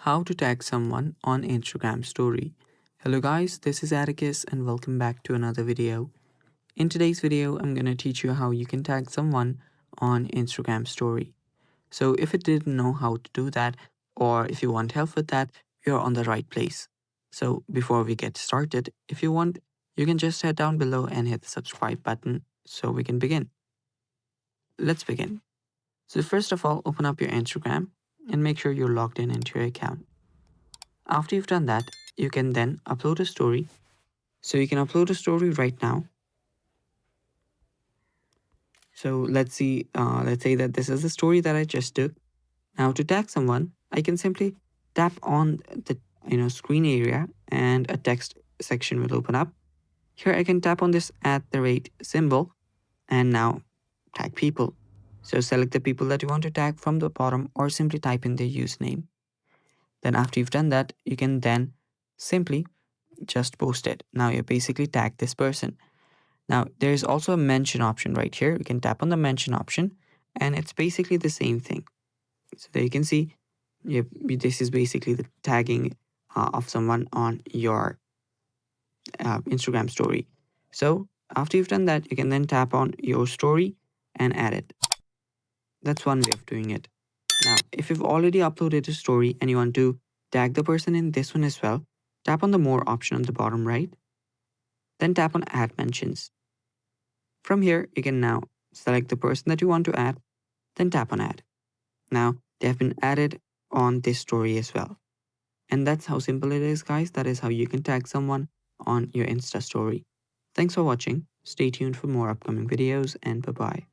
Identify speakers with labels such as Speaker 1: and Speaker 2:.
Speaker 1: How to tag someone on Instagram story. Hello guys, this is Atticus and welcome back to another video. In today's video, I'm going to teach you how you can tag someone on Instagram story. So if you didn't know how to do that, or if you want help with that, you're on the right place. So before we get started, if you want, you can just head down below and hit the subscribe button so we can begin. Let's begin. So first of all, open up your Instagram and make sure you're logged in into your account. After you've done that, you can then upload a story. So you can upload a story right now. So let's say that this is the story that I just took. Now to tag someone, I can simply tap on the screen area and a text section will open up. Here I can tap on this @ symbol and now tag people. So select the people that you want to tag from the bottom or simply type in their username. Then after you've done that, you can then simply just post it. Now you basically tag this person. Now there is also a mention option right here. You can tap on the mention option and it's basically the same thing. So there you can see, this is basically the tagging of someone on your Instagram story. So after you've done that, you can then tap on your story and add it. That's one way of doing it. Now, if you've already uploaded a story and you want to tag the person in this one as well, tap on the more option on the bottom right, then tap on add mentions. From here, you can now select the person that you want to add, then tap on add. Now, they have been added on this story as well. And that's how simple it is, guys. That is how you can tag someone on your Insta story. Thanks for watching. Stay tuned for more upcoming videos and bye-bye.